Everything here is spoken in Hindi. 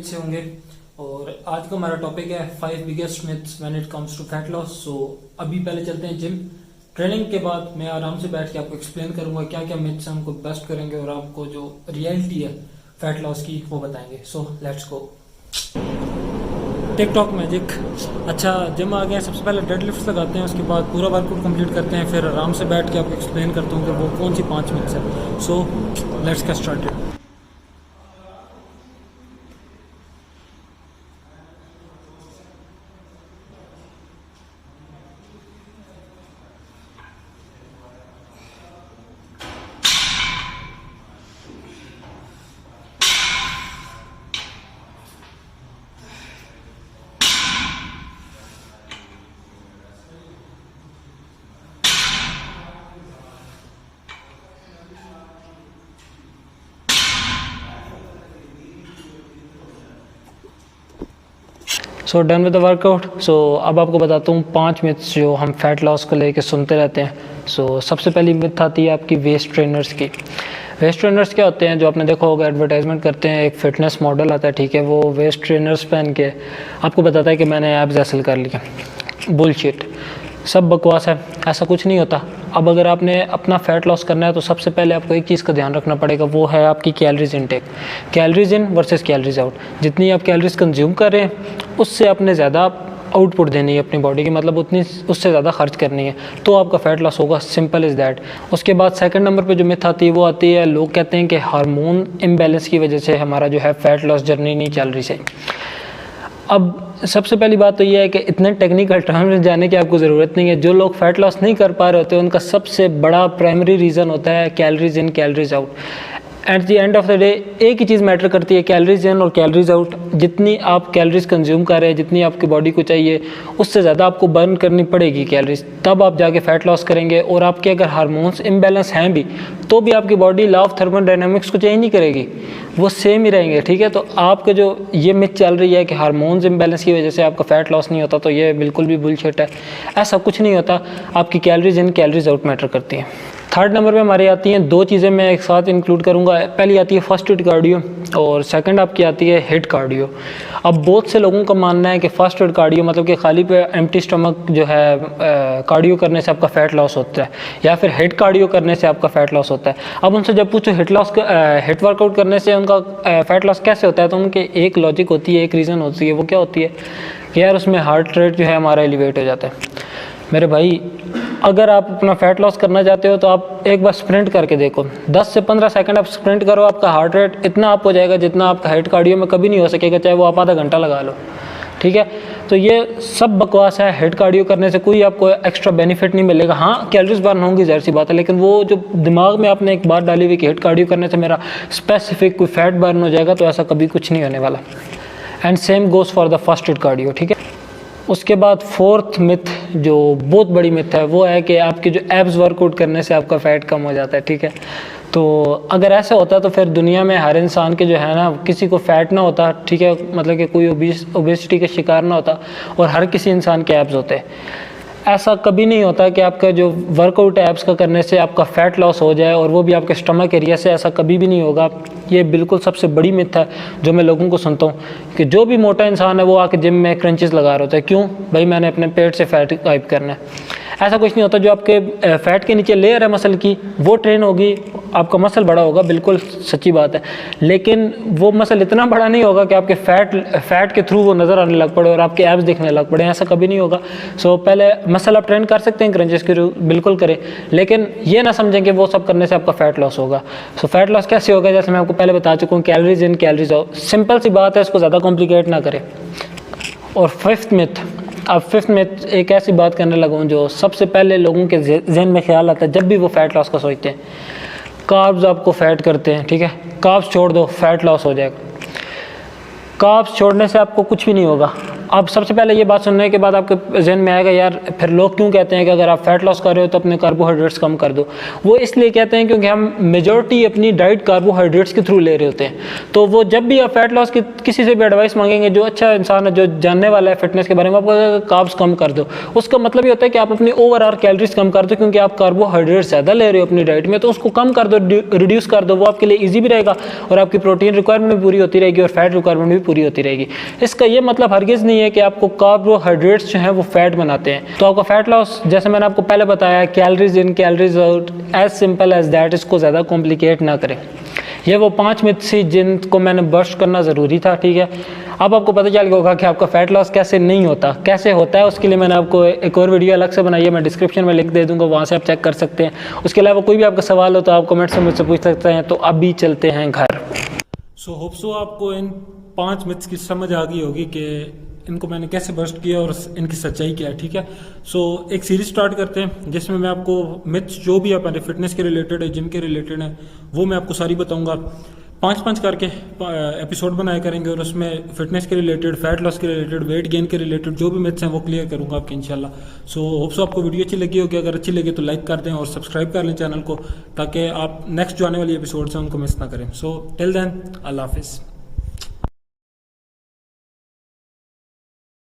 से होंगे। और आज का हमारा टॉपिक है 5 biggest myths when it comes to fat loss. So अभी पहले चलते हैं जिम। ट्रेनिंग के बाद मैं आराम से बैठ के आपको एक्सप्लेन करूंगा क्या क्या मिथ्स हमको बेस्ट करेंगे और आपको जो रियलिटी है फैट लॉस की वो बताएंगे। So let's go. TikTok magic. अच्छा, जिम आ गए, सबसे पहले डेड लिफ्ट लगाते हैं, उसके बाद पूरा वर्कआउट कंप्लीट करते हैं, फिर आराम से बैठ के आपको एक्सप्लेन करता हूँ कि वो कौन सी 5 मिनट्स है। So let's get started. So done with the workout. So अब आपको बताता हूँ 5 मिथ्स जो हम फैट लॉस को लेके सुनते रहते हैं। सो सबसे पहली मिथ आती है आपकी वेस्ट ट्रेनर्स की। वेस्ट ट्रेनर्स क्या होते हैं, जो आपने देखा होगा एडवर्टाइजमेंट करते हैं, एक फिटनेस मॉडल आता है, ठीक है, वो वेस्ट ट्रेनर्स पहन के आपको बताता है कि मैंने एब्स हासिल कर लिया। बुलशिट, सब बकवास है, ऐसा कुछ नहीं होता। अब अगर आपने अपना फ़ैट लॉस करना है तो सबसे पहले आपको एक चीज़ का ध्यान रखना पड़ेगा, वो है आपकी calories intake. Calories in versus calories out. जितनी आप कैलोरीज कंज्यूम कर रहे हैं उससे आपने ज़्यादा आउटपुट देनी है अपनी बॉडी की, मतलब उतनी उससे ज़्यादा खर्च करनी है, तो आपका फ़ैट लॉस होगा। Simple is that. उसके बाद सेकंड नंबर पे जो मिथ आती है वो आती है, लोग कहते हैं कि हार्मोन इम्बैलेंस की वजह से हमारा जो है फ़ैट लॉस जर्नी नहीं चल रही सही। अब सबसे पहली बात तो ये है कि इतने टेक्निकल टर्म्स में जाने की आपको ज़रूरत नहीं है। जो लोग फैट लॉस नहीं कर पा रहे होते उनका सबसे बड़ा प्राइमरी रीज़न होता है calories in calories out. At the end of the day एक ही चीज़ मैटर करती है, कैलोरीज इन और कैलोरीज आउट। जितनी आप कैलोरीज कंज्यूम कर रहे हैं, जितनी आपकी बॉडी को चाहिए, उससे ज़्यादा आपको बर्न करनी पड़ेगी कैलोरीज, तब आप जाके फ़ैट लॉस करेंगे। और आपके अगर हार्मोन्स इम्बैलेंस हैं भी तो भी आपकी बॉडी लॉ ऑफ थर्मोडायनामिक्स को चेंज नहीं करेगी, वो सेम ही रहेंगे, ठीक है। तो आपके जो ये मिथ चल रही है कि हार्मोन्स इम्बैलेंस की वजह से आपका फ़ैट लॉस नहीं होता, तो ये बिल्कुल भी बुलशिट है। ऐसा कुछ नहीं होता। आपकी calories in calories out matter करती हैं। थर्ड नंबर पे हमारी आती हैं 2 चीज़ें मैं एक साथ इंक्लूड करूँगा। पहली आती है फर्स्ट एड कार्डियो और सेकंड आपकी आती है हिट कार्डियो। अब बहुत से लोगों का मानना है कि फर्स्ट एड कार्डियो मतलब कि खाली पे एम्प्टी स्टमक जो है कार्डियो करने से आपका फ़ैट लॉस होता है, या फिर हिट कार्डियो करने से आपका फ़ैट लॉस होता है। अब उनसे जब पूछो हिट हिट वर्कआउट करने से उनका फ़ैट लॉस कैसे होता है, तो उनके एक लॉजिक होती है, एक रीज़न होती है। वो क्या होती है कि यार उसमें हार्ट रेट जो है हमारा एलिवेट हो जाता है। मेरे भाई, अगर आप अपना फ़ैट लॉस करना चाहते हो तो आप एक बार स्प्रिंट करके देखो, 10 से 15 सेकंड आप स्प्रिंट करो, आपका हार्ट रेट इतना अप हो जाएगा जितना आपका हिट कार्डियो में कभी नहीं हो सकेगा, चाहे वो आप आधा घंटा लगा लो, ठीक है। तो ये सब बकवास है। हिट कार्डियो करने से कोई आपको एक्स्ट्रा बेनिफिट नहीं मिलेगा। हाँ, कैलोरीज बर्न होंगी, ज़ाहिर सी बात है, लेकिन वो जो दिमाग में आपने एक बात डाली हुई कि हिट कार्डियो करने से मेरा स्पेसिफिक कोई फैट बर्न हो जाएगा, तो ऐसा कभी कुछ नहीं होने वाला। And same goes for the first hit cardio, ठीक है। उसके बाद फोर्थ मिथ जो बहुत बड़ी मिथ है वो है कि आपके जो एब्स वर्कआउट करने से आपका फ़ैट कम हो जाता है, ठीक है। तो अगर ऐसा होता तो फिर दुनिया में हर इंसान के जो है ना, किसी को फ़ैट ना होता, ठीक है, मतलब कि कोई ओबेसिटी का शिकार ना होता, और हर किसी इंसान के एब्स होते। ऐसा कभी नहीं होता कि आपका जो वर्कआउट एब्स का करने से आपका फ़ैट लॉस हो जाए, और वो भी आपके स्टमक एरिया से। ऐसा कभी भी नहीं होगा। ये बिल्कुल सबसे बड़ी मिथ है जो मैं लोगों को सुनता हूँ कि जो भी मोटा इंसान है वो आके जिम में क्रंचेस लगा रहा होता है। क्यों भाई? मैंने अपने पेट से फ़ैट गायब करना है। ऐसा कुछ नहीं होता। जो आपके फ़ैट के नीचे लेयर है मसल की, वो ट्रेन होगी, आपका मसल बड़ा होगा, बिल्कुल सच्ची बात है, लेकिन वो मसल इतना बड़ा नहीं होगा कि आपके फ़ैट के थ्रू वो नज़र आने लग पड़े और आपके एब्स दिखने लग पड़े। ऐसा कभी नहीं होगा। सो पहले मसल आप ट्रेन कर सकते हैं क्रंचेस के थ्रू, बिल्कुल करें, लेकिन ये ना समझें कि वो सब करने से आपका फ़ैट लॉस होगा। सो फ़ैट लॉस कैसे होगा? जैसे मैं आपको पहले बता चुका हूँ, calories in calories out. Simple सी बात है, इसको ज़्यादा कॉम्प्लिकेट ना करें। और फिफ्थ मिथ एक ऐसी बात करने लगा हूँ जो सबसे पहले लोगों के जहन में ख्याल आता है जब भी वो फ़ैट लॉस का सोचते हैं। कार्ब्स आपको फ़ैट करते हैं, ठीक है, कार्ब्स छोड़ दो, फ़ैट लॉस हो जाएगा। कार्ब्स छोड़ने से आपको कुछ भी नहीं होगा। अब सबसे पहले ये बात सुनने के बाद आपके जहन में आएगा यार फिर लोग क्यों कहते हैं कि अगर आप फैट लॉस कर रहे हो तो अपने कार्बोहाइड्रेट्स कम कर दो। वो इसलिए कहते हैं क्योंकि हम मेजॉरिटी अपनी डाइट कार्बोहाइड्रेट्स के थ्रू ले रहे होते हैं। तो वो जब भी आप फैट लॉस की किसी से भी एडवाइस मांगेंगे, जो अच्छा इंसान है, जो जानने वाला है फिटनेस के बारे में, आपको कार्ब्स कम कर दो, उसका मतलब ये होता है कि आप अपनी ओवरऑल कैलोरीज कम कर दो, क्योंकि आप कार्बोहाइड्रेट्स ज़्यादा ले रहे हो अपनी डाइट में, तो उसको कम कर दो, रिड्यूस कर दो। वो आपके लिए ईजी भी रहेगा और आपकी प्रोटीन रिक्वायरमेंट भी पूरी होती रहेगी और फैट रिक्वायरमेंट भी पूरी होती रहेगी। इसका ये मतलब हरगिज़ नहीं है कि आपको कार्बोहाइड्रेट्स जो हैं वो फैट बनाते हैं। तो आपका फैट लॉस, जैसे मैंने आपको पहले बताया, calories in calories out, as simple as that, इसको ज़्यादा कॉम्प्लिकेट ना करें। ये वो 5 मिथ्स थी जिनको मैंने बर्स्ट करना ज़रूरी था, ठीक है। अब आपको पता चल गया होगा कि आपका फैट लॉस कैसे नहीं होता, कैसे होता है। उसके लिए मैंने आपको एक और वीडियो अलग से बनाई है, मैं डिस्क्रिप्शन में लिंक दे दूंगा, वहाँ से आप चेक कर सकते हैं। उसके अलावा कोई भी आपका सवाल हो तो आप कमेंट से मुझसे पूछ सकते हैं। तो अभी चलते हैं घर। होप सो आपको इन 5 मिथ्स की समझ आ गई होगी कि इनको मैंने कैसे बर्स्ट किया और इनकी सच्चाई क्या है, ठीक है। एक सीरीज स्टार्ट करते हैं जिसमें मैं आपको मिथ्स जो भी हमारे फिटनेस के रिलेटेड है, जिम के रिलेटेड है, वो मैं आपको सारी बताऊंगा। 5-5 करके एपिसोड बनाया करेंगे और उसमें फिटनेस के रिलेटेड, फैट लॉस के रिलेटेड, वेट गेन के रिलेटेड जो भी मिथ्स हैं वो क्लियर करूंगा आपके इंशाल्लाह। होप सो आपको वीडियो अच्छी लगी होगी। अगर अच्छी लगी तो लाइक कर दें और सब्सक्राइब कर लें चैनल को, ताकि आप नेक्स्ट जो आने वाली एपिसोड्स हैं उनको मिस ना करें। टिल देन, अल्लाह हाफिज़।